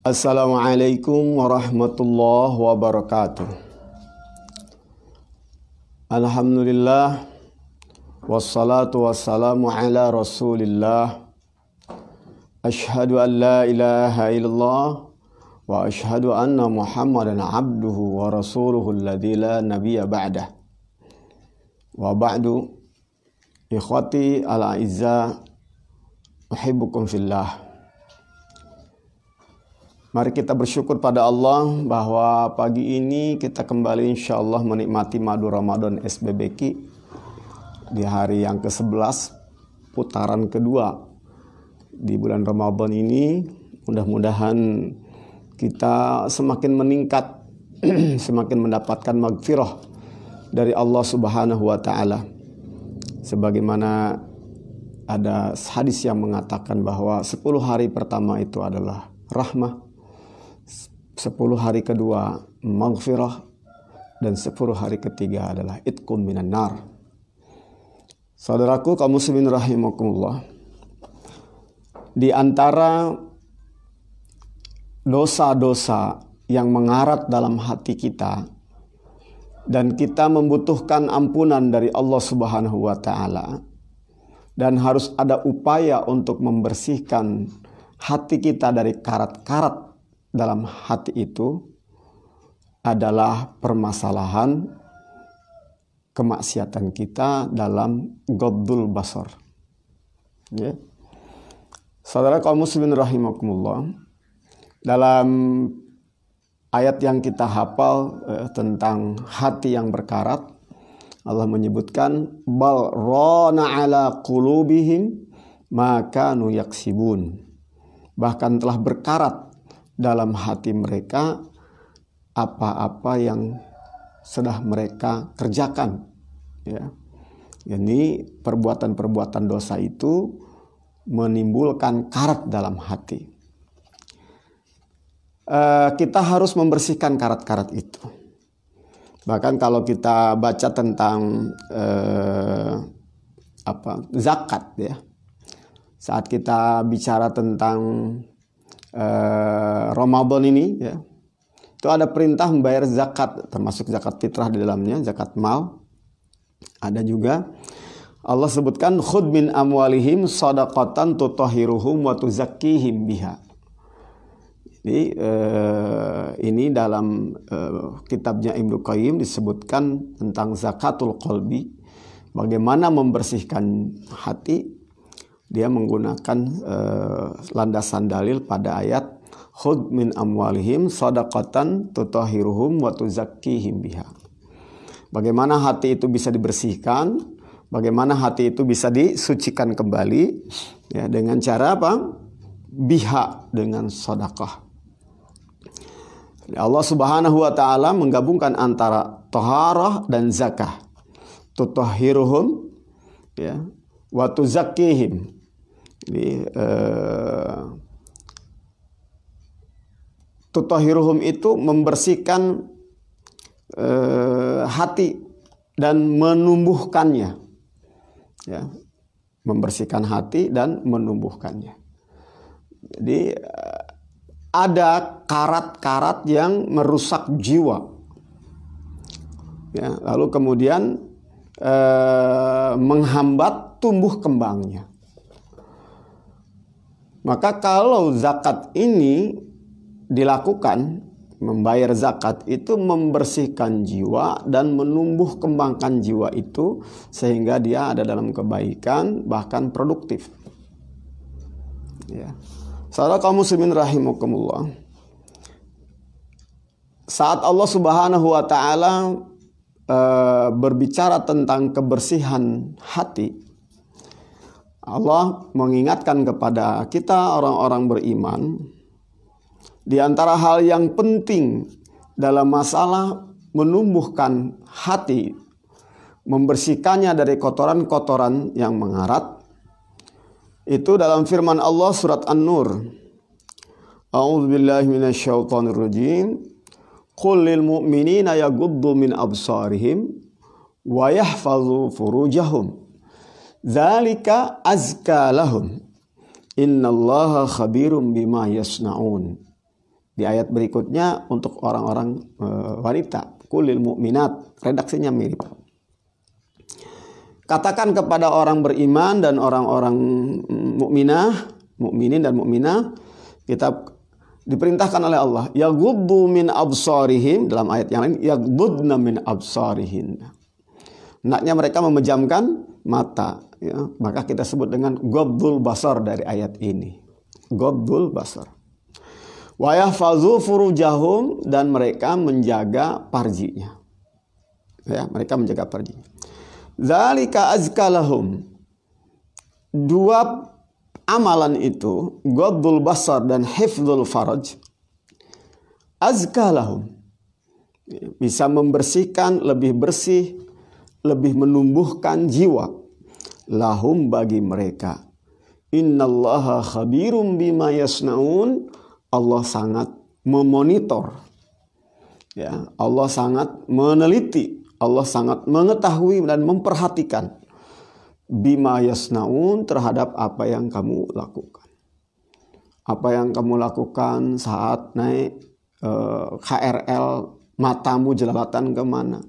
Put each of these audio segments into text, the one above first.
Assalamualaikum warahmatullahi wabarakatuh. Alhamdulillah, wassalatu wassalamu ala rasulillah. Ashhadu an la ilaha illallah wa ashhadu anna muhammadan abduhu wa rasuluhu alladzi la nabiyya ba'dah. Wa ba'du, ikhwati al-a'izza, uhibbukum fillah. Mari kita bersyukur pada Allah bahwa pagi ini kita kembali insya Allah menikmati madu Ramadan SBBQ di hari yang ke-11 putaran kedua di bulan Ramadan ini. Mudah-mudahan kita semakin meningkat, semakin mendapatkan magfirah dari Allah Subhanahu wa Ta'ala. Sebagaimana ada hadis yang mengatakan bahwa 10 hari pertama itu adalah rahmah, 10 hari kedua maghfirah, dan 10 hari ketiga adalah itqun minan nar. Saudaraku kaum muslimin rahimakumullah, di antara dosa-dosa yang mengarat dalam hati kita dan kita membutuhkan ampunan dari Allah Subhanahu wa Ta'ala, dan harus ada upaya untuk membersihkan hati kita dari karat-karat dalam hati itu, adalah permasalahan kemaksiatan kita dalam ghaddul basar. Ya. Saudara kaum muslimin rahimakumullah, dalam ayat yang kita hafal tentang hati yang berkarat, Allah menyebutkan bal rana ala qulubihim ma kanu yaksibun. Bahkan telah berkarat dalam hati mereka apa-apa yang sudah mereka kerjakan. Ya. Ini perbuatan-perbuatan dosa itu menimbulkan karat dalam hati. Kita harus membersihkan karat-karat itu. Bahkan kalau kita baca tentang zakat, ya, saat kita bicara tentang Ramadan ini, ya, itu ada perintah membayar zakat, termasuk zakat fitrah di dalamnya, zakat mal. Ada juga Allah sebutkan khudh min amwalihim shadaqatan tutahhiruhum wa tuzakkihim biha. Jadi ini dalam kitabnya Ibnu Qayyim disebutkan tentang zakatul qalbi, bagaimana membersihkan hati. Dia menggunakan landasan dalil pada ayat khudh min amwalihim shadaqatan tutahhiruhum wa tuzakkihim biha. Bagaimana hati itu bisa dibersihkan, bagaimana hati itu bisa disucikan kembali, ya, dengan cara apa? Biha, dengan sedekah. Allah Subhanahu wa Ta'ala menggabungkan antara taharah dan zakah. Tutahhiruhum, ya, wa tuzakkihim. Jadi tutahhiruhum itu membersihkan hati dan menumbuhkannya, ya, membersihkan hati dan menumbuhkannya. Jadi ada karat-karat yang merusak jiwa, ya, lalu kemudian menghambat tumbuh kembangnya. Maka kalau zakat ini dilakukan, membayar zakat itu membersihkan jiwa dan menumbuh kembangkan jiwa itu sehingga dia ada dalam kebaikan, bahkan produktif. Ya. Saudara kaum muslimin rahimakumullah, saat Allah Subhanahu wa Ta'ala berbicara tentang kebersihan hati, Allah mengingatkan kepada kita orang-orang beriman, di antara hal yang penting dalam masalah menumbuhkan hati, membersihkannya dari kotoran-kotoran yang mengarat, itu dalam firman Allah surat An-Nur. A'udzubillahi minasyaitonirrajim. Qul lil mu'minina yaghuddu min absarihim wa yahfazu furujahum. Dzalika azka lahum. Innallaha khabirum bima yasnaun. Di ayat berikutnya untuk orang-orang wanita, kulil mu'minat, redaksinya mirip. Katakan kepada orang beriman dan orang-orang mukminin dan mukminah, kita diperintahkan oleh Allah, yaghuddu min absarihim, dalam ayat yang lain yaghuddna min absarihin. Hendaknya mereka memejamkan mata, ya. Maka kita sebut dengan ghaddul basar dari ayat ini. Ghaddul basar. Wa yahfazu furujahum, dan mereka menjaga farjinya. Ya, mereka menjaga farjinya. Dzalika azka lahum. Dua amalan itu, ghaddul basar dan hifdzul faraj, azka lahum. Bisa membersihkan, lebih bersih, lebih menumbuhkan jiwa. Lahum, bagi mereka. Innallaha khabirum bima yasnaun. Allah sangat memonitor, ya, Allah sangat meneliti, Allah sangat mengetahui dan memperhatikan bima yasnaun, terhadap apa yang kamu lakukan. Apa yang kamu lakukan saat naik KRL, matamu jelalatan kemana?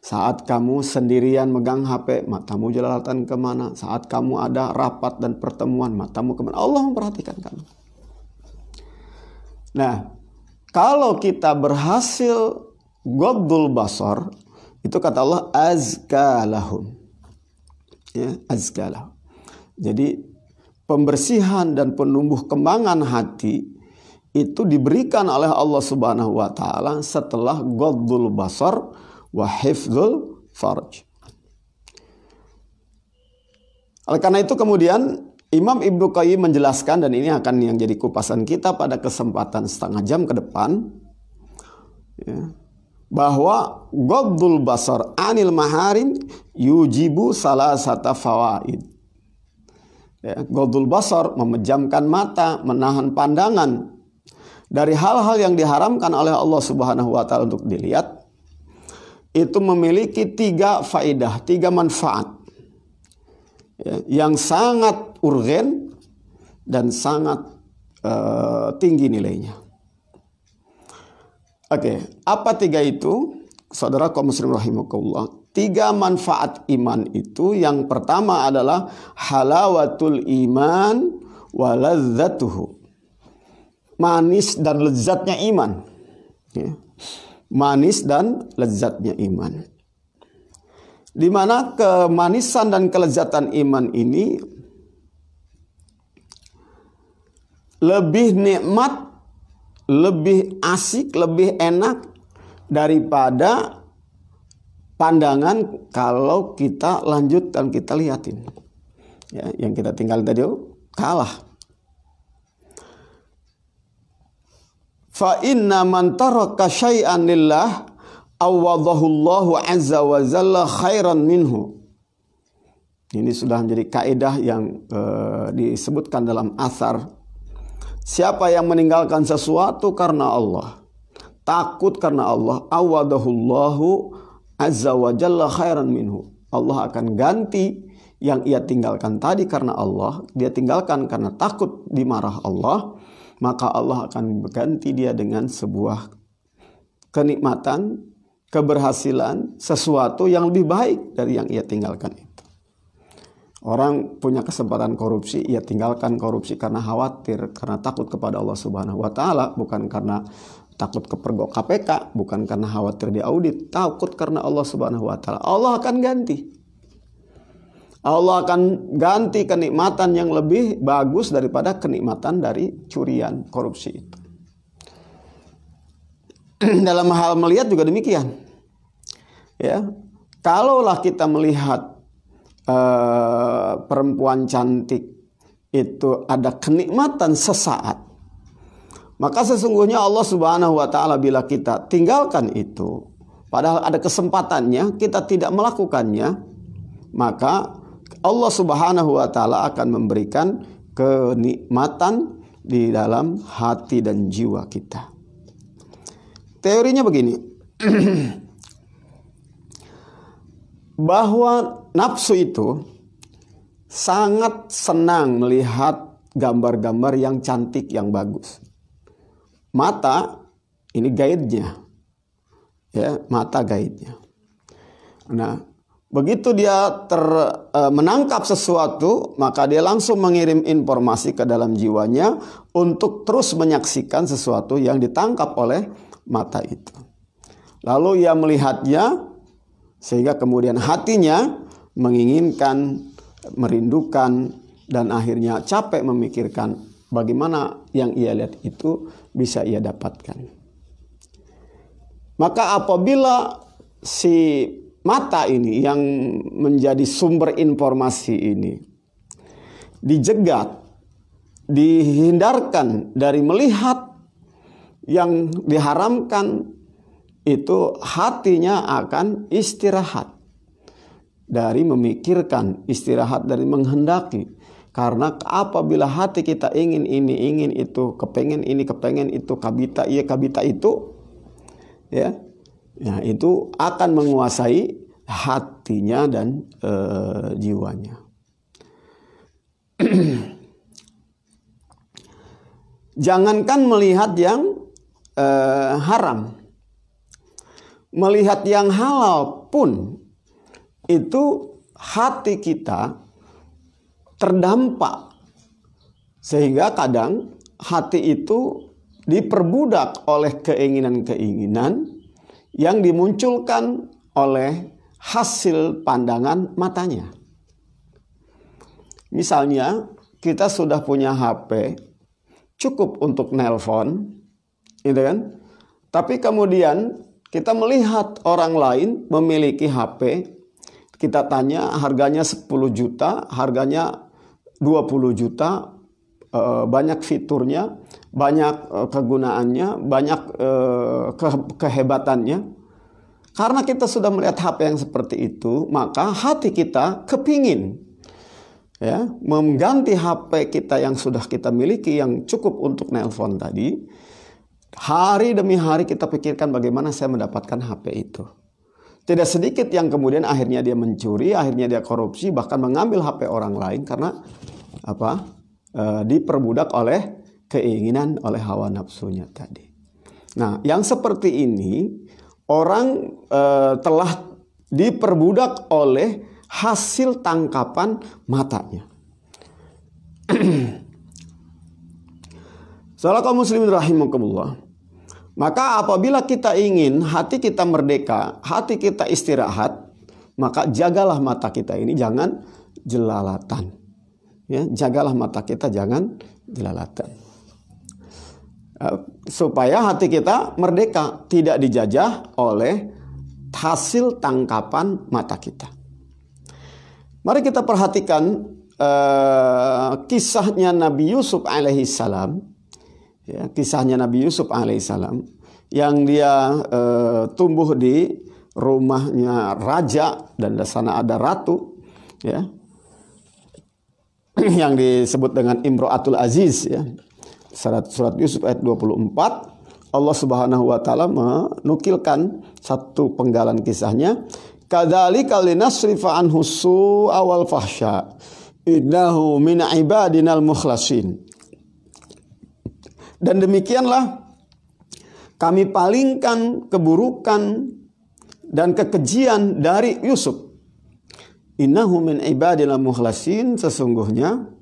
Saat kamu sendirian megang HP, matamu jelalatan kemana? Saat kamu ada rapat dan pertemuan, matamu kemana? Allah memperhatikan kamu. Nah, kalau kita berhasil ghaddul basar, itu kata Allah azka lahum. Ya, azka lahum. Jadi pembersihan dan penumbuh kembangan hati itu diberikan oleh Allah Subhanahu wa taala setelah ghaddul basar wa hifdzul farj. Oleh karena itu kemudian Imam Ibnu Qayyim menjelaskan, dan ini akan yang jadi kupasan kita pada kesempatan setengah jam ke depan, ya, bahwa ghaddul basar anil maharim yujibu salasata fawaid. Ya, ghaddul basar, memejamkan mata, menahan pandangan dari hal-hal yang diharamkan oleh Allah Subhanahu wa taala untuk dilihat, itu memiliki 3 faedah, 3 manfaat, ya, yang sangat urgen dan sangat tinggi nilainya. Oke, apa 3 itu? Saudara kaum muslim rahimakumullah. 3 manfaat iman itu, yang pertama adalah halawatul iman wa ladzatuhu. Manis dan lezatnya iman. Ya. Manis dan lezatnya iman. Di mana kemanisan dan kelezatan iman ini lebih nikmat, lebih asik, lebih enak daripada pandangan kalau kita lanjut dan kita lihatin. Ya, yang kita tinggal tadi kalah. Fa inna man taraka syai'an lillah awadahu Allahu azza wa jalla khairan minhu. Ini sudah menjadi kaidah yang disebutkan dalam athar. Siapa yang meninggalkan sesuatu karena Allah, takut karena Allah, awadahu Allahu azza wa jalla khairan minhu. Allah akan ganti yang ia tinggalkan tadi karena Allah, dia tinggalkan karena takut dimarah Allah, maka Allah akan berganti dia dengan sebuah kenikmatan, keberhasilan, sesuatu yang lebih baik dari yang ia tinggalkan itu. Orang punya kesempatan korupsi, ia tinggalkan korupsi karena khawatir, karena takut kepada Allah Subhanahu wa taala, bukan karena takut kepergok KPK, bukan karena khawatir diaudit, takut karena Allah Subhanahu wa taala. Allah akan ganti. Allah akan ganti kenikmatan yang lebih bagus daripada kenikmatan dari curian, korupsi itu. Dalam hal melihat juga demikian. Ya, kalaulah kita melihat perempuan cantik itu ada kenikmatan sesaat, maka sesungguhnya Allah Subhanahu wa taala bila kita tinggalkan itu, padahal ada kesempatannya, kita tidak melakukannya, maka Allah Subhanahu wa taala akan memberikan kenikmatan di dalam hati dan jiwa kita. Teorinya begini. Bahwa nafsu itu sangat senang melihat gambar-gambar yang cantik, yang bagus. mata ini gaibnya. Ya, mata gaibnya. Nah, begitu dia menangkap sesuatu, maka dia langsung mengirim informasi ke dalam jiwanya untuk terus menyaksikan sesuatu yang ditangkap oleh mata itu. Lalu ia melihatnya, sehingga kemudian hatinya menginginkan, merindukan, dan akhirnya capek memikirkan bagaimana yang ia lihat itu bisa ia dapatkan. Maka apabila si mata ini yang menjadi sumber informasi ini dijegat, dihindarkan dari melihat yang diharamkan, itu hatinya akan istirahat dari memikirkan, istirahat dari menghendaki. Karena apabila hati kita ingin ini, ingin itu, kepengen ini, kepengen itu, kabita iya, kabita itu, ya, itu akan menguasai hatinya dan jiwanya. Jangankan melihat yang haram, melihat yang halal pun itu hati kita terdampak, sehingga kadang hati itu diperbudak oleh keinginan-keinginan yang dimunculkan oleh hasil pandangan matanya. Misalnya kita sudah punya HP cukup untuk nelpon, gitu kan? Tapi kemudian kita melihat orang lain memiliki HP, kita tanya harganya 10 juta, harganya 20 juta, banyak fiturnya, banyak kegunaannya, banyak kehebatannya. Karena kita sudah melihat HP yang seperti itu, maka hati kita kepingin, ya, mengganti HP kita yang sudah kita miliki yang cukup untuk nelpon tadi. Hari demi hari kita pikirkan bagaimana saya mendapatkan HP itu. Tidak sedikit yang kemudian akhirnya dia mencuri, akhirnya dia korupsi, bahkan mengambil HP orang lain karena apa? Diperbudak oleh keinginan, oleh hawa nafsunya tadi. Nah, yang seperti ini orang telah diperbudak oleh hasil tangkapan matanya. Saudara kaum muslimin rahimakumullah. Maka apabila kita ingin hati kita merdeka, hati kita istirahat, maka jagalah mata kita ini jangan jelalatan. Ya, jagalah mata kita jangan jelalatan. Supaya hati kita merdeka, tidak dijajah oleh hasil tangkapan mata kita. Mari kita perhatikan kisahnya Nabi Yusuf alaihissalam. Ya, kisahnya Nabi Yusuf alaihissalam yang dia tumbuh di rumahnya raja dan di sana ada ratu, ya, yang disebut dengan Imro'atul Aziz, ya. Surat Yusuf ayat 24, Allah Subhanahu wa taala menukilkan satu penggalan kisahnya, kadzalika linasrifa anhu su'a wal fahsya innahu min ibadinal mukhlasin. Dan demikianlah kami palingkan keburukan dan kekejian dari Yusuf. Innahu min ibadinal mukhlasin, sesungguhnya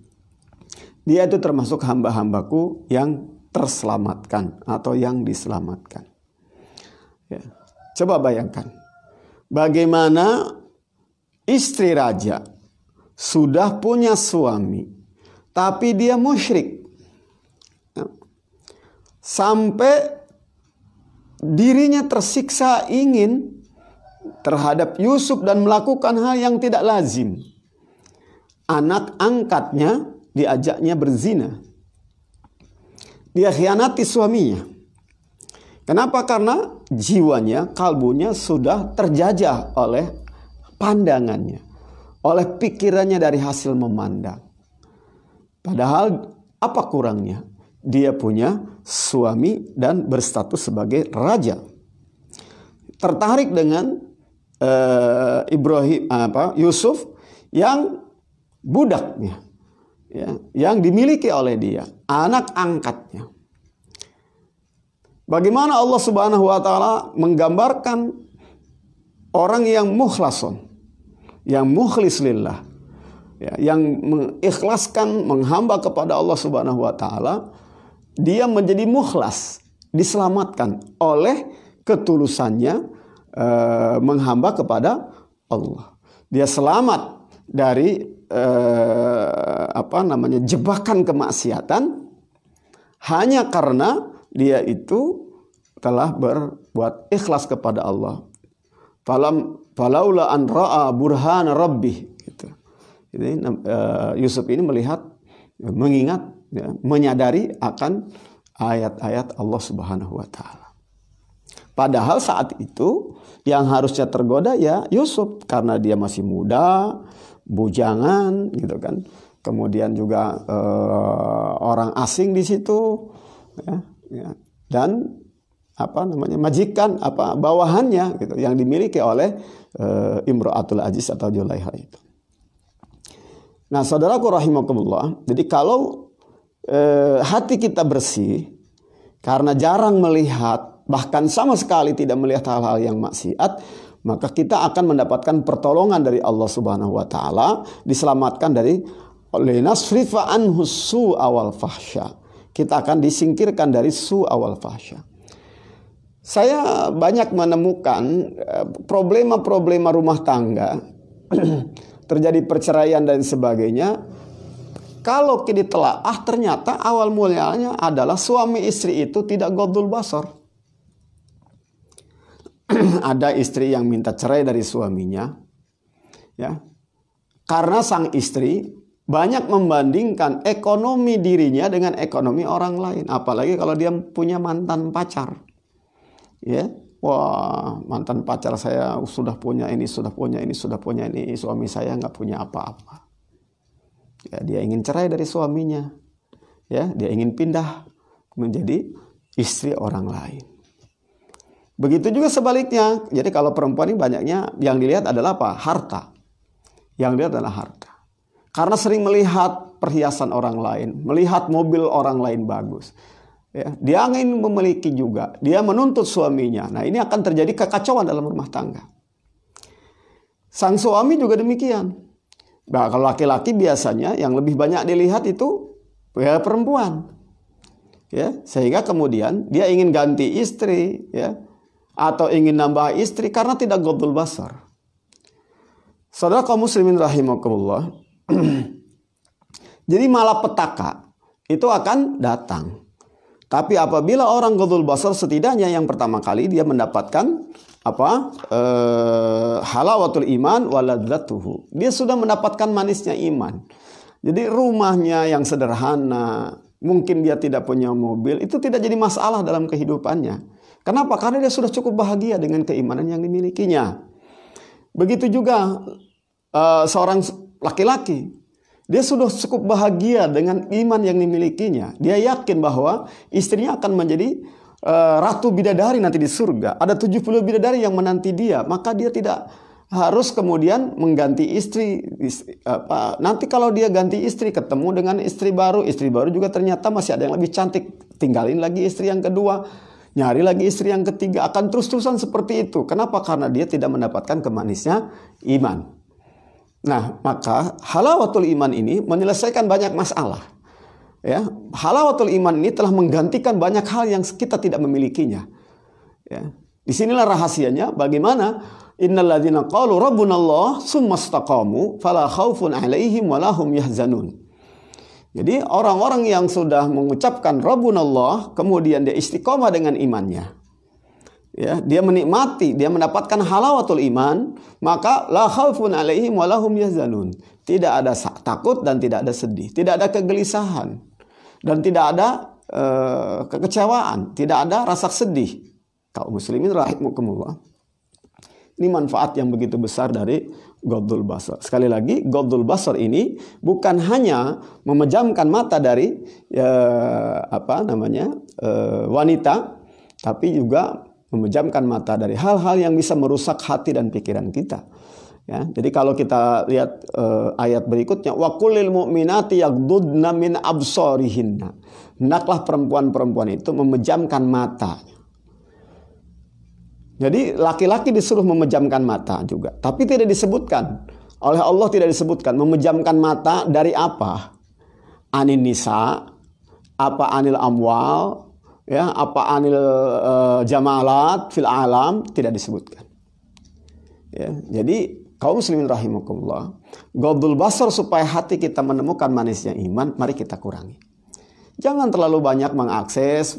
dia itu termasuk hamba-hambaku yang terselamatkan atau yang diselamatkan. Ya. Coba bayangkan, bagaimana istri raja sudah punya suami, tapi dia musyrik. Ya. Sampai dirinya tersiksa ingin terhadap Yusuf dan melakukan hal yang tidak lazim. Anak angkatnya diajaknya berzina. Dia khianati suaminya. Kenapa? Karena jiwanya, kalbunya sudah terjajah oleh pandangannya, oleh pikirannya dari hasil memandang. Padahal apa kurangnya? Dia punya suami dan berstatus sebagai raja. Tertarik dengan Yusuf yang budaknya, ya, yang dimiliki oleh dia, anak angkatnya. Bagaimana Allah Subhanahu wa taala menggambarkan orang yang mukhlason, yang mukhlis lillah, ya, yang mengikhlaskan menghamba kepada Allah Subhanahu wa taala, dia menjadi mukhlas, diselamatkan oleh ketulusannya menghamba kepada Allah. Dia selamat dari jebakan kemaksiatan hanya karena dia itu telah berbuat ikhlas kepada Allah. Falaula an ra'a burhana rabbih, gitu. Jadi Yusuf ini melihat, mengingat, ya, menyadari akan ayat-ayat Allah Subhanahu wa taala. Padahal saat itu yang harusnya tergoda ya Yusuf, karena dia masih muda, bujangan, gitu kan. Kemudian juga orang asing di situ, ya. Dan majikan bawahannya gitu yang dimiliki oleh Imra'atul Aziz atau Julaiha itu. Nah, saudaraku rahimakumullah, jadi kalau hati kita bersih karena jarang melihat, bahkan sama sekali tidak melihat hal-hal yang maksiat, maka kita akan mendapatkan pertolongan dari Allah Subhanahu wa taala, diselamatkan dari linasrifa anhu su'a wal fahsya. Kita akan disingkirkan dari su'a wal fahsya. Saya banyak menemukan problema-problema rumah tangga, terjadi perceraian dan sebagainya. Kalau ditelaah, ternyata awal mulanya adalah suami istri itu tidak ghadul basar. Ada istri yang minta cerai dari suaminya, ya, karena sang istri banyak membandingkan ekonomi dirinya dengan ekonomi orang lain, apalagi kalau dia punya mantan pacar. Ya, wah, mantan pacar saya sudah punya ini, sudah punya ini, sudah punya ini, suami saya nggak punya apa-apa. Ya, dia ingin cerai dari suaminya. Ya, dia ingin pindah menjadi istri orang lain. Begitu juga sebaliknya. Jadi kalau perempuan ini banyaknya yang dilihat adalah apa? Harta. Yang dilihat adalah harta. Karena sering melihat perhiasan orang lain, melihat mobil orang lain bagus. Ya, dia ingin memiliki juga. Dia menuntut suaminya. Nah, ini akan terjadi kekacauan dalam rumah tangga. Sang suami juga demikian. Nah, kalau laki-laki biasanya yang lebih banyak dilihat itu ya perempuan. Ya, sehingga kemudian dia ingin ganti istri, ya, atau ingin nambah istri karena tidak ghadul basar. Saudara kaum muslimin rahimakumullah. Jadi malapetaka itu akan datang. Tapi apabila orang ghadul basar, setidaknya yang pertama kali dia mendapatkan halawatul iman waladzatuhu. Dia sudah mendapatkan manisnya iman. Jadi rumahnya yang sederhana, mungkin dia tidak punya mobil, itu tidak jadi masalah dalam kehidupannya. Kenapa? Karena dia sudah cukup bahagia dengan keimanan yang dimilikinya. Begitu juga seorang laki-laki, dia sudah cukup bahagia dengan iman yang dimilikinya. Dia yakin bahwa istrinya akan menjadi ratu bidadari nanti di surga. Ada 70 bidadari yang menanti dia. Maka dia tidak harus kemudian mengganti istri. Nanti kalau dia ganti istri, ketemu dengan istri baru juga ternyata masih ada yang lebih cantik. Tinggalin lagi istri yang kedua, nyari lagi istri yang ketiga. Akan terus-terusan seperti itu. Kenapa? Karena dia tidak mendapatkan kemanisnya iman. Nah, maka halawatul iman ini menyelesaikan banyak masalah. Ya, halawatul iman ini telah menggantikan banyak hal yang kita tidak memilikinya. Ya, disinilah rahasianya bagaimana innalladzina qalu rabbunallah tsumastaqamu fala khaufun 'alaihim wa lahum yahzanun. Jadi orang-orang yang sudah mengucapkan rabbunallah kemudian dia istiqomah dengan imannya. Ya, dia menikmati, dia mendapatkan halawatul iman, maka la khaufun 'alaihim wa lahum yahzanun. Tidak ada takut dan tidak ada sedih, tidak ada kegelisahan dan tidak ada kekecewaan, tidak ada rasa sedih. Kaum muslimin rahimakumullah. Ini manfaat yang begitu besar dari ghadul basar. Sekali lagi, ghadul basar ini bukan hanya memejamkan mata dari wanita, tapi juga memejamkan mata dari hal-hal yang bisa merusak hati dan pikiran kita. Ya, jadi kalau kita lihat ayat berikutnya, wa kullil mu'minati yaghdudna min absarihinna. Hendaklah perempuan-perempuan itu memejamkan mata. Jadi laki-laki disuruh memejamkan mata juga, tapi tidak disebutkan oleh Allah, tidak disebutkan memejamkan mata dari apa? Anin nisa, apa anil amwal, ya, apa anil jamalat fil alam, tidak disebutkan. Ya, jadi kaum muslimin rahimakumullah, ghaddul basar supaya hati kita menemukan manisnya iman, mari kita kurangi. Jangan terlalu banyak mengakses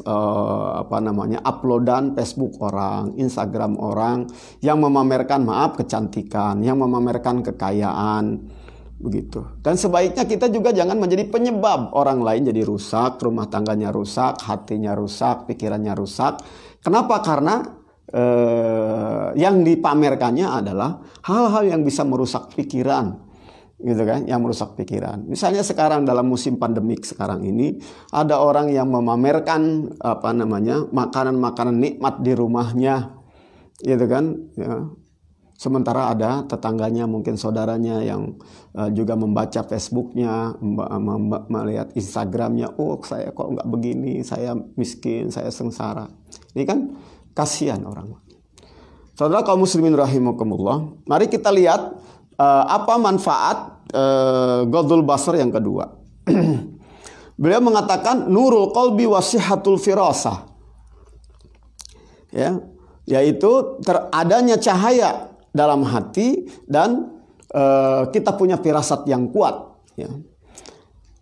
uploadan Facebook orang, Instagram orang yang memamerkan kecantikan, yang memamerkan kekayaan, begitu. Dan sebaiknya kita juga jangan menjadi penyebab orang lain jadi rusak, rumah tangganya rusak, hatinya rusak, pikirannya rusak. Kenapa? Karena yang dipamerkannya adalah hal-hal yang bisa merusak pikiran, gitu kan, yang merusak pikiran. Misalnya sekarang dalam musim pandemik sekarang ini ada orang yang memamerkan makanan-makanan nikmat di rumahnya, gitu kan, ya. Sementara ada tetangganya, mungkin saudaranya yang juga membaca Facebooknya, melihat Instagramnya, oh saya kok nggak begini, saya miskin, saya sengsara. Ini kan kasihan orang. Saudara kaum muslimin rahimakumullah, mari kita lihat apa manfaat ghaddul basar yang kedua. Beliau mengatakan nurul qalbi wasihatul firasah, ya, yaitu adanya cahaya dalam hati dan kita punya firasat yang kuat, ya.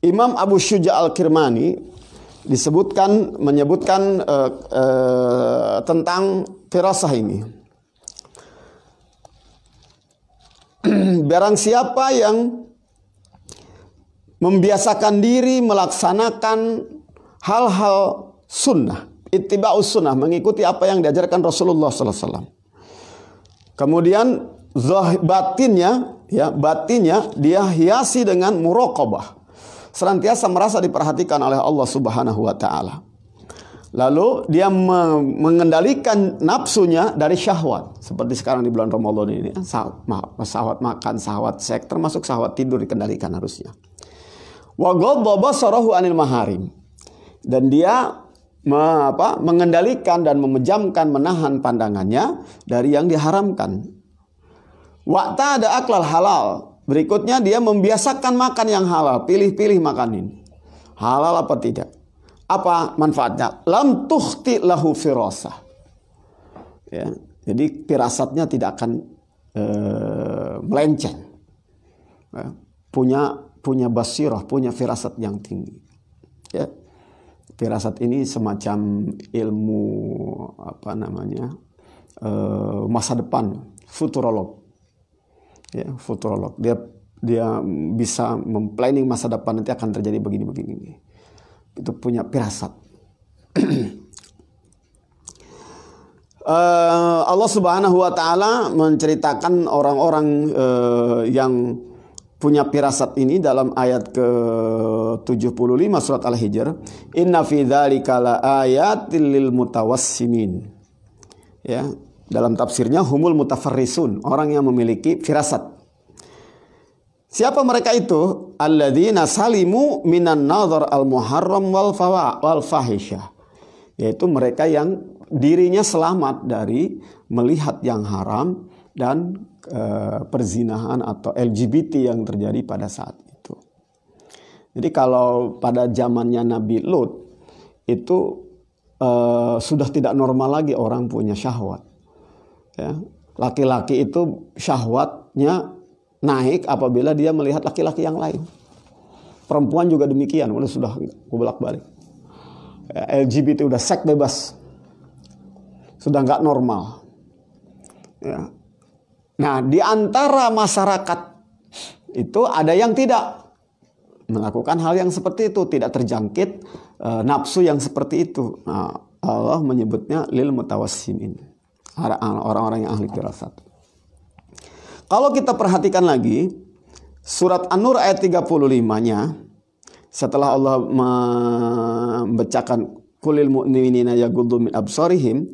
Imam Abu Syuja Al-Kirmani menyebutkan tentang firasah ini. Barang siapa yang membiasakan diri melaksanakan hal-hal sunnah, ittiba'us sunnah, mengikuti apa yang diajarkan Rasulullah SAW. Kemudian batinnya dia hiasi dengan muraqabah, senantiasa merasa diperhatikan oleh Allah Subhanahu wa taala. Lalu dia mengendalikan nafsunya dari syahwat. Seperti sekarang di bulan Ramadan ini, syahwat makan, syahwat seks, termasuk syahwat tidur dikendalikan harusnya. Wa ghadda basarahu anil maharim. Dan dia mengendalikan dan memejamkan, menahan pandangannya dari yang diharamkan. Wa'tada aklal halal. Berikutnya dia membiasakan makan yang halal, pilih-pilih makan ini. Halal apa tidak? Apa manfaatnya? Lam tukhti lahu firasah. Ya, jadi firasatnya tidak akan melenceng. Ya, punya basirah, punya firasat yang tinggi. Ya. Firasat ini semacam ilmu masa depan, futurolog. Ya, futurolog. Dia bisa memplanning masa depan, nanti akan terjadi begini. Itu punya firasat. Allah Subhanahu wa taala menceritakan orang-orang yang punya firasat ini dalam ayat ke-75 surat Al-Hijr. Inna fi dzalika laayatil lil mutawassimin. Ya, dalam tafsirnya humul mutafarrisun, orang yang memiliki firasat. Siapa mereka itu? Alladzina salimu minan nadhar al-muharram wal fahisyah. Yaitu mereka yang dirinya selamat dari melihat yang haram dan perzinahan atau LGBT yang terjadi pada saat itu. Jadi kalau pada zamannya Nabi Lut itu sudah tidak normal lagi orang punya syahwat. Ya, laki-laki itu syahwatnya naik apabila dia melihat laki-laki yang lain. Perempuan juga demikian, sudah bolak-balik. LGBT udah seks bebas, sudah nggak normal. Ya. Nah, di antara masyarakat itu ada yang tidak melakukan hal yang seperti itu, tidak terjangkit nafsu yang seperti itu. Nah, Allah menyebutnya lil mutawassimin, orang-orang yang ahli firasat. Kalau kita perhatikan lagi surat An-Nur ayat 35-nya, setelah Allah membacakan kulil mu'minina yaghuddu min absarihim,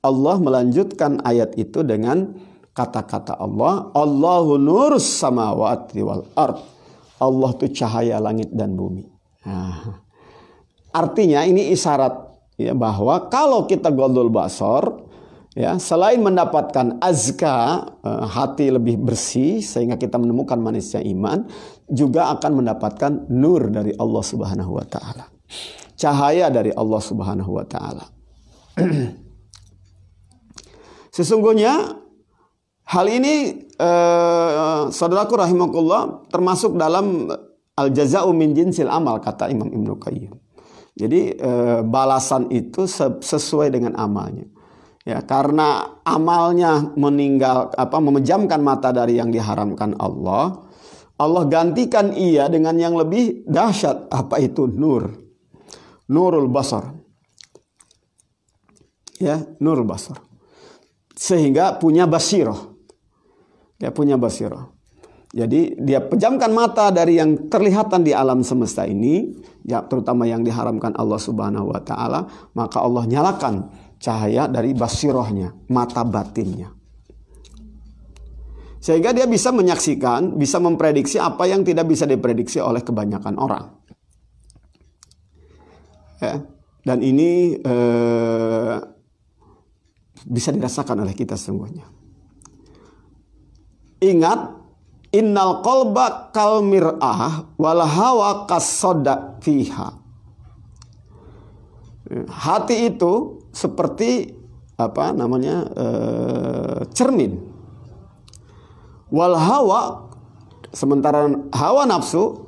Allah melanjutkan ayat itu dengan kata-kata Allah, Allahu nurus samawati wal ard. Allah itu cahaya langit dan bumi. Nah, artinya ini isyarat ya bahwa kalau kita ghaddul basar, Ya, selain mendapatkan azka, hati lebih bersih sehingga kita menemukan manisnya iman, juga akan mendapatkan nur dari Allah Subhanahu wa taala. Cahaya dari Allah Subhanahu wa taala. Sesungguhnya hal ini saudaraku rahimakumullah termasuk dalam al-jaza'u min jinsil amal, kata Imam Ibnu Qayyim. Jadi balasan itu sesuai dengan amalnya. Ya, karena amalnya memejamkan mata dari yang diharamkan Allah, Allah gantikan ia dengan yang lebih dahsyat. Apa itu? Nur. Nurul basar. Ya, nurul basar. Sehingga punya basirah. Dia punya basirah. Jadi dia pejamkan mata dari yang terlihatan di alam semesta ini, ya, terutama yang diharamkan Allah Subhanahu wa taala, maka Allah nyalakan cahaya dari basirahnya, mata batinnya. Sehingga dia bisa menyaksikan, bisa memprediksi apa yang tidak bisa diprediksi oleh kebanyakan orang. Ya, dan ini bisa dirasakan oleh kita sesungguhnya. Ingat, innal qalba kal mir'ah wal hawa kassoda fiha. Hati itu seperti cermin. Wal hawa, sementara hawa nafsu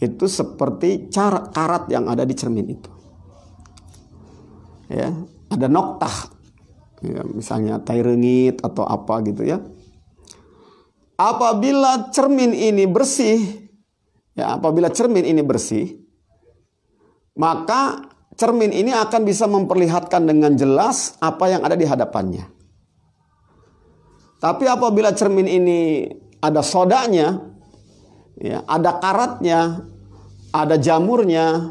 itu seperti karat yang ada di cermin itu. Ya, ada noktah. Ya, misalnya tai rengit atau apa gitu ya. Apabila cermin ini bersih, maka cermin ini akan bisa memperlihatkan dengan jelas apa yang ada di hadapannya. Tapi apabila cermin ini ada sodanya, ya, ada karatnya, ada jamurnya,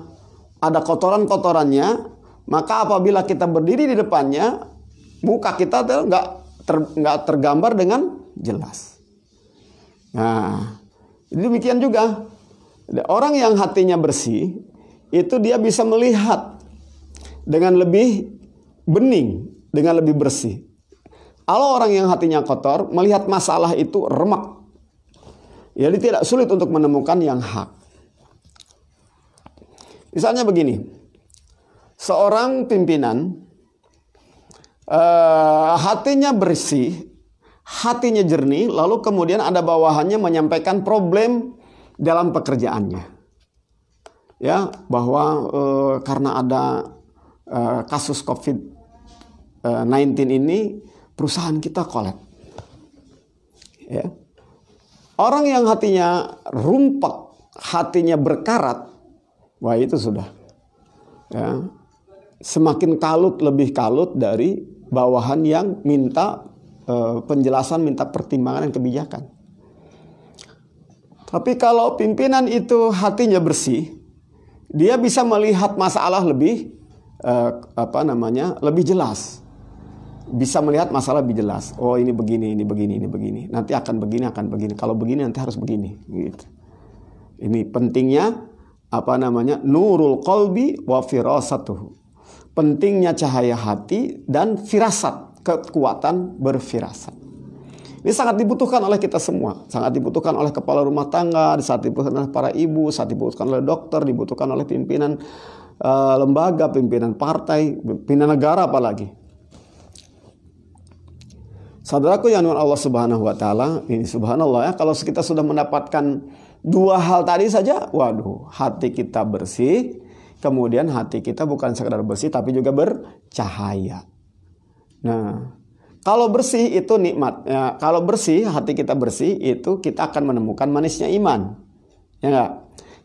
ada kotoran-kotorannya, maka apabila kita berdiri di depannya, muka kita nggak tergambar dengan jelas. Nah, demikian juga orang yang hatinya bersih itu dia bisa melihat dengan lebih bening, dengan lebih bersih. Kalau orang yang hatinya kotor melihat masalah itu remak, jadi tidak sulit untuk menemukan yang hak. Misalnya begini, seorang pimpinan hatinya bersih, hatinya jernih, lalu kemudian ada bawahannya menyampaikan problem dalam pekerjaannya. Ya, bahwa karena ada kasus COVID-19 ini, perusahaan kita kolap. Ya. Orang yang hatinya rumpek, hatinya berkarat, wah itu sudah. Ya. Semakin kalut, lebih kalut dari bawahan yang minta penjelasan, minta pertimbangan dan kebijakan. Tapi kalau pimpinan itu hatinya bersih, dia bisa melihat masalah lebih lebih jelas. Bisa melihat masalah lebih jelas. Oh, ini begini, ini begini, ini begini. Nanti akan begini, akan begini. Kalau begini nanti harus begini, gitu. Ini pentingnya nurul qalbi wa firasatuhu. Pentingnya cahaya hati dan firasat, kekuatan berfirasat. Ini sangat dibutuhkan oleh kita semua, sangat dibutuhkan oleh kepala rumah tangga, sangat dibutuhkan oleh para ibu, sangat dibutuhkan oleh dokter, dibutuhkan oleh pimpinan lembaga, pimpinan partai, pimpinan negara apalagi. Saudaraku yang Allah Subhanahu wa taala, ini subhanallah ya, kalau kita sudah mendapatkan dua hal tadi saja, waduh, hati kita bersih, kemudian hati kita bukan sekedar bersih tapi juga bercahaya. Nah, kalau bersih itu nikmat. Ya, kalau bersih, hati kita bersih, itu kita akan menemukan manisnya iman. Ya enggak?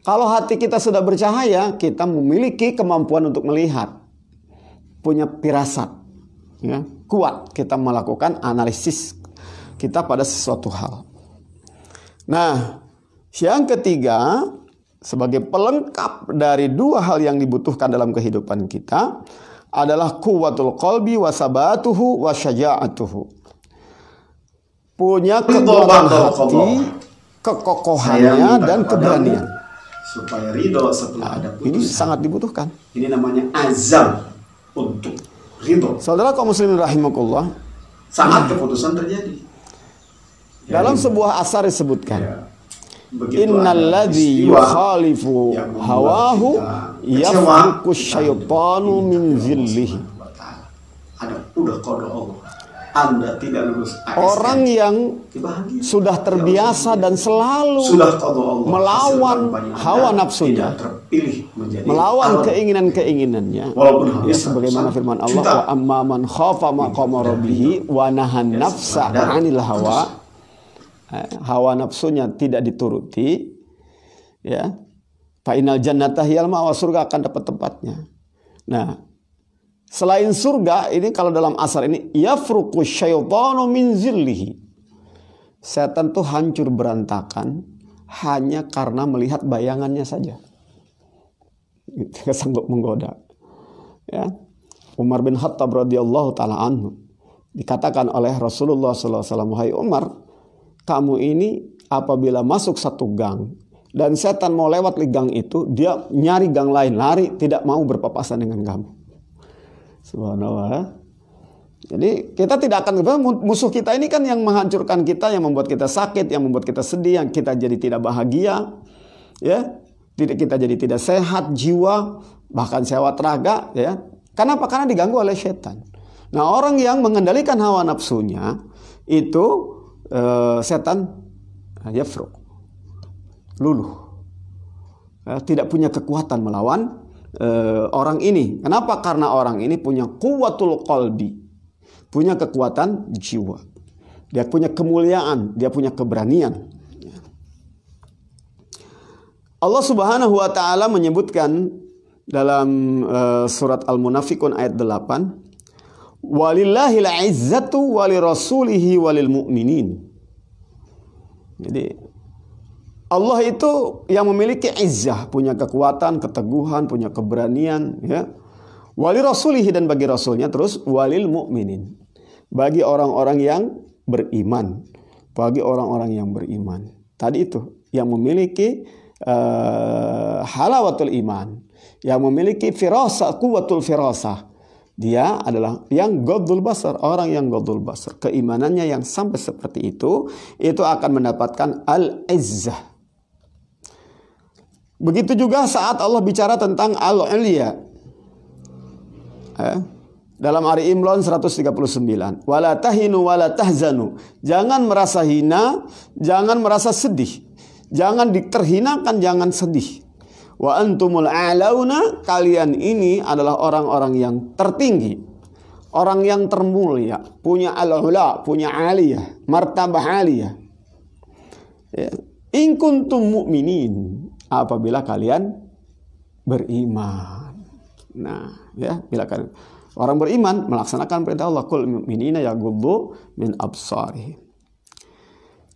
Kalau hati kita sudah bercahaya, kita memiliki kemampuan untuk melihat. Punya firasat. Ya, kuat kita melakukan analisis kita pada sesuatu hal. Nah, yang ketiga, sebagai pelengkap dari dua hal yang dibutuhkan dalam kehidupan kita, adalah kuwatul qalbi wa sabatuhu wa syaja'atuhu. Punya kekuatan hati, kekokohannya dan keberanian. Supaya ridho setelah ada putusan. Ini sangat dibutuhkan. Ini namanya azam untuk ridho. Saudara kaum muslimin rahimakumullah, Saat keputusan terjadi. Dalam sebuah asar disebutkan, Ya. Begitu innalladzi yukhalifu hawahu yafruqu syaitanu min zillihi. Ada udah kode Allah. Anda tidak lulus ASN. Orang yang sudah terbiasa dan selalu melawan hawa nafsunya, melawan keinginan-keinginannya, sebagaimana firman Allah, wa amman khafa maqama rabbih wa nahan nafsa 'anil hawa, hawa nafsunya tidak dituruti, ya, fa innal jannata hiyal ma'wa, surga akan dapat tempatnya. Nah, selain surga, ini kalau dalam asar ini, yafruqu syaitanu min zillihi. Setan tuh hancur berantakan hanya karena melihat bayangannya saja. Tidak sanggup menggoda. Ya. Umar bin Khattab radhiyallahu taala anhu dikatakan oleh Rasulullah SAW, "Hai Umar, kamu ini apabila masuk satu gang dan setan mau lewat di gang itu, dia nyari gang lain, lari, tidak mau berpapasan dengan kamu." Subhanallah. Jadi kita tidak akan, musuh kita ini kan yang menghancurkan kita, yang membuat kita sakit, yang membuat kita sedih, yang kita jadi tidak bahagia, ya, kita jadi tidak sehat jiwa, bahkan sewat raga, ya. Kenapa? Karena diganggu oleh setan. Nah, orang yang mengendalikan hawa nafsunya itu setan yafruq, luluh, tidak punya kekuatan melawan orang ini. Kenapa? Karena orang ini punya quwwatul qalbi, punya kekuatan jiwa. Dia punya kemuliaan, dia punya keberanian. Allah Subhanahu wa taala menyebutkan dalam surat Al-Munafiqun ayat 8, "Walillahil 'izzatu walirasulihi walil mu'minin." Jadi Allah itu yang memiliki izzah, punya kekuatan, keteguhan, punya keberanian, ya. Wali rasulihi, dan bagi rasulnya, terus walil mu'minin, bagi orang-orang yang beriman, bagi orang-orang yang beriman. Tadi itu yang memiliki halawatul iman, yang memiliki firasah, quwwatul firasah. Dia adalah yang ghaddul basar, orang yang ghaddul basar. Keimanannya yang sampai seperti itu akan mendapatkan al-izzah. Begitu juga saat Allah bicara tentang al-ulya. Dalam Ali Imran 139, wala tahinu wala tahzanu. Jangan merasa hina, jangan merasa sedih. Jangan diterhinakan, jangan sedih. Wa antumul a'launa, kalian ini adalah orang-orang yang tertinggi, orang yang termulia, punya al-ula, punya aliyah, martabah aliyah. Ya. In kuntum mu'minin, apabila kalian beriman. Nah, ya, bila kalian orang beriman melaksanakan perintah Allah, qul mu'minina yaghuddu min absarihim.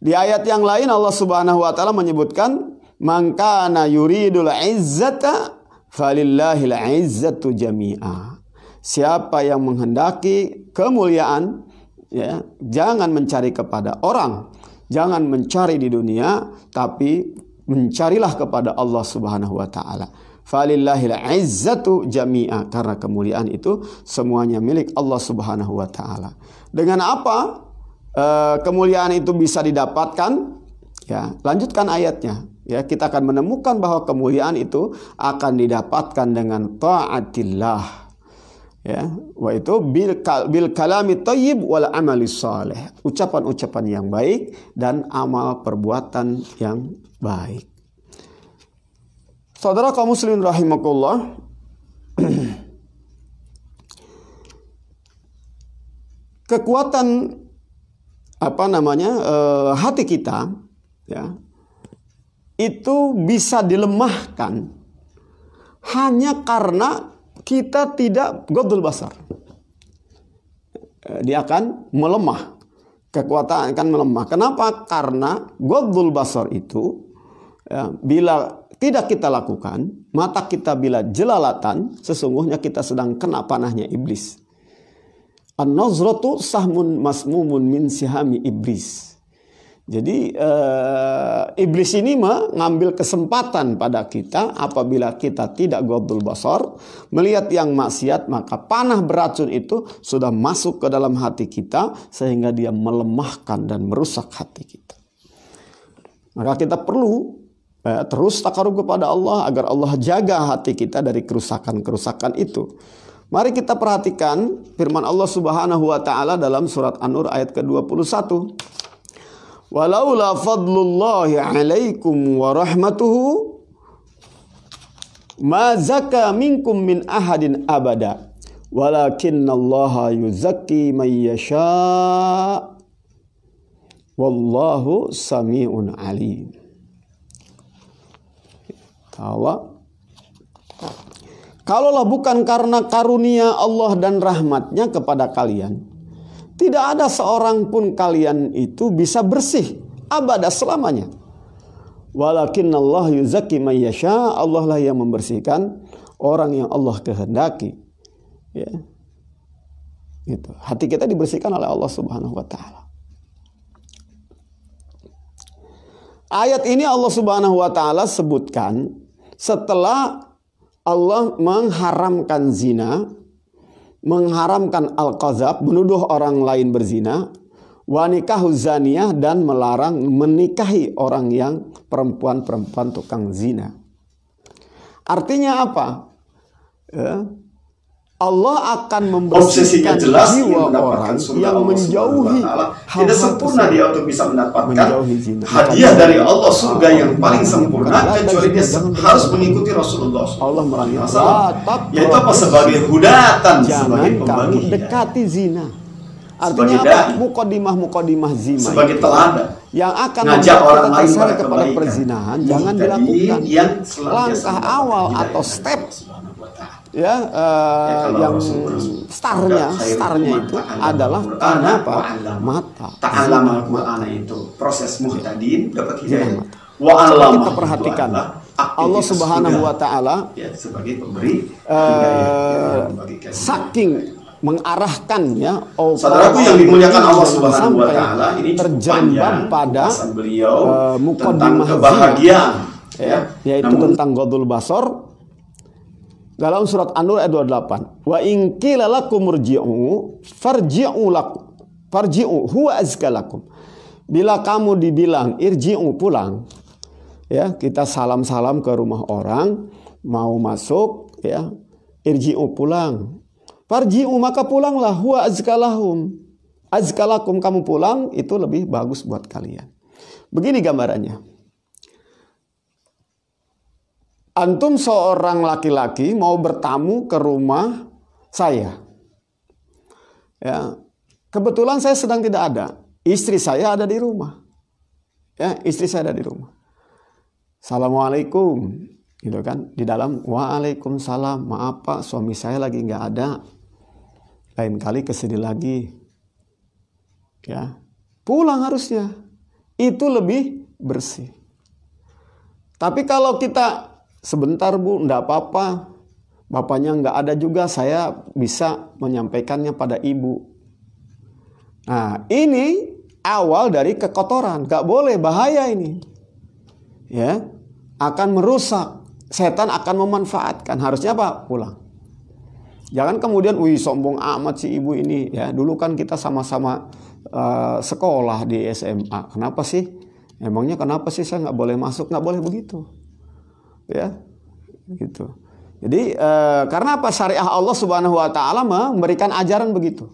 Di ayat yang lain Allah Subhanahu wa taala menyebutkan, man kana yuridul izzata falillahil izzatu jami'a. Siapa yang menghendaki kemuliaan, ya, jangan mencari kepada orang, jangan mencari di dunia, tapi mencarilah kepada Allah Subhanahu wa taala. Falillahil izzatu jami'a, karena kemuliaan itu semuanya milik Allah Subhanahu wa taala. Dengan apa kemuliaan itu bisa didapatkan? Ya, lanjutkan ayatnya. Ya, kita akan menemukan bahwa kemuliaan itu akan didapatkan dengan taatillah. Ya, wa itu bil kalami thayyib wal amali saleh. Ucapan-ucapan yang baik dan amal perbuatan yang baik. Saudara kaum muslimin rahimakumullah, kekuatan hati kita, ya, itu bisa dilemahkan hanya karena kita tidak ghaddul basar. Dia akan melemah, kekuatan akan melemah. Kenapa? Karena ghaddul basar itu, ya, bila tidak kita lakukan, mata kita bila jelalatan, sesungguhnya kita sedang kena panahnya iblis. An-nazratu sahmun masmumun min sihami iblis. Jadi iblis ini mengambil kesempatan pada kita apabila kita tidak ghaddul basar, melihat yang maksiat, maka panah beracun itu sudah masuk ke dalam hati kita sehingga dia melemahkan dan merusak hati kita. Maka kita perlu terus takarub kepada Allah agar Allah jaga hati kita dari kerusakan-kerusakan itu. Mari kita perhatikan firman Allah Subhanahu wa taala dalam surat An-Nur ayat ke-21. Walaula fadlullahi alaikum wa rahmatuhu ma zaka minkum min ahadin abada walakinnallaha yuzakki man yasha wallahu sami'un alim. Kalaulah bukan karena karunia Allah dan rahmatnya kepada kalian, tidak ada seorang pun kalian itu bisa bersih abada selamanya. Walakinnallahu yuzakki man yasha, Allah lah yang membersihkan orang yang Allah kehendaki. Ya. Gitu. Hati kita dibersihkan oleh Allah Subhanahu wa taala. Ayat ini Allah Subhanahu wa taala sebutkan setelah Allah mengharamkan zina, mengharamkan al-qadzaf, menuduh orang lain berzina, wa nikahu zaniyah, dan melarang menikahi orang yang perempuan-perempuan tukang zina. Artinya apa? Ya. Allah akan membersihkan jiwa orang yang menjauhi tidak sempurna dia untuk bisa mendapatkan hadiah dari Allah surga yang paling sempurna kecuali dia harus mengikuti Rasulullah Allah melarang yaitu apa? Sebagai hudatan, sebagai kamu dekati zina. Artinya apa? Mukodimah zina sebagai teladan yang akan ngajak orang lain kepada perzinahan jangan dilakukan. Langkah awal atau step yang startnya itu adalah karena apa? Mata. Ta'allama al-Qur'ana itu proses muhtadin dapat hidayah. Wa 'allama. Kita perhatikan Allah Subhanahu wa taala sebagai pemberi saking mengarahkan ya saudaraku yang dimuliakan Allah Subhanahu wa taala, ini terjerembab pada beliau tentang muqaddimah kebahagiaan yaitu tentang ghaddul basar. Dalam surat An-Nur ayat 28, wa in qila lakum irji'u farji'u huwa azka lakum. Bila kamu dibilang irji'u, pulang, ya, kita salam-salam ke rumah orang mau masuk, ya, irji'u, pulang. Farji'u, maka pulanglah, huwa azka lahum. Azka lakum, kamu pulang itu lebih bagus buat kalian. Begini gambarannya. Antum seorang laki-laki mau bertamu ke rumah saya. Ya, kebetulan saya sedang tidak ada. Istri saya ada di rumah. Ya, istri saya ada di rumah. Assalamualaikum, gitu kan? Di dalam, waalaikumsalam. Maaf Pak, suami saya lagi nggak ada. Lain kali kesini lagi. Ya, pulang harusnya. Itu lebih bersih. Tapi kalau kita sebentar Bu, enggak apa-apa. Bapaknya enggak ada juga, saya bisa menyampaikannya pada ibu. Nah, ini awal dari kekotoran. Enggak boleh, bahaya ini. Ya, akan merusak. Setan akan memanfaatkan. Harusnya apa? Pulang. Jangan kemudian, wih sombong amat si ibu ini. Ya, dulu kan kita sama-sama sekolah di SMA. Kenapa sih? Emangnya kenapa sih saya nggak boleh masuk? Nggak boleh begitu. Ya, gitu. Jadi karena apa? Syariah Allah Subhanahu wa taala memberikan ajaran begitu.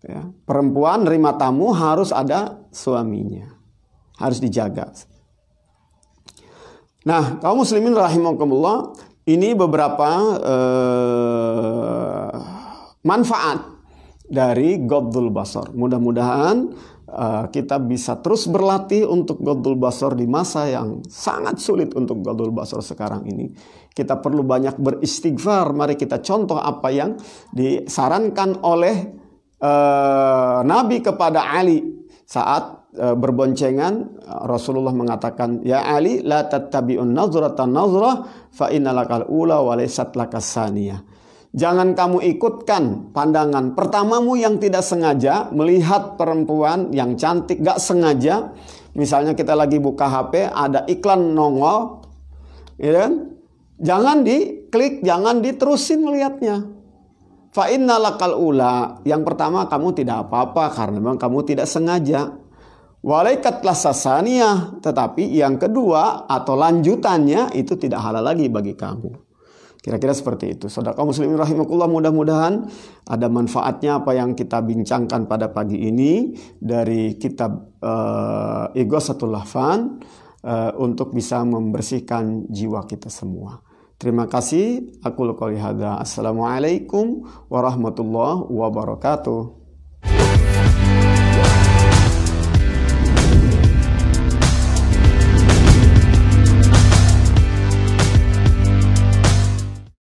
Ya, perempuan nerima tamu harus ada suaminya. Harus dijaga. Nah, kaum muslimin rahimakumullah, ini beberapa manfaat dari ghaddul basar. Mudah-mudahan kita bisa terus berlatih untuk ghaddul basar di masa yang sangat sulit untuk ghaddul basar sekarang ini. Kita perlu banyak beristighfar. Mari kita contoh apa yang disarankan oleh Nabi kepada Ali saat berboncengan. Rasulullah mengatakan, ya Ali, la tattabi'un nazratan nazrah fa innalakal ula wa laysat lakas saniyah. Jangan kamu ikutkan pandangan pertamamu yang tidak sengaja melihat perempuan yang cantik, gak sengaja Misalnya kita lagi buka HP, ada iklan nongol, ya kan? Jangan diklik, jangan diterusin melihatnya. Fa innalakal ula, yang pertama kamu tidak apa-apa karena memang kamu tidak sengaja. Walaikat lasasaniyah, tetapi yang kedua atau lanjutannya itu tidak halal lagi bagi kamu. Kira-kira seperti itu. Saudara kaum muslimin rahimakumullah, mudah-mudahan ada manfaatnya apa yang kita bincangkan pada pagi ini dari kitab Ighatsatul Lahfan untuk bisa membersihkan jiwa kita semua. Terima kasih. Aku qouli hadza. Assalamualaikum warahmatullahi wabarakatuh.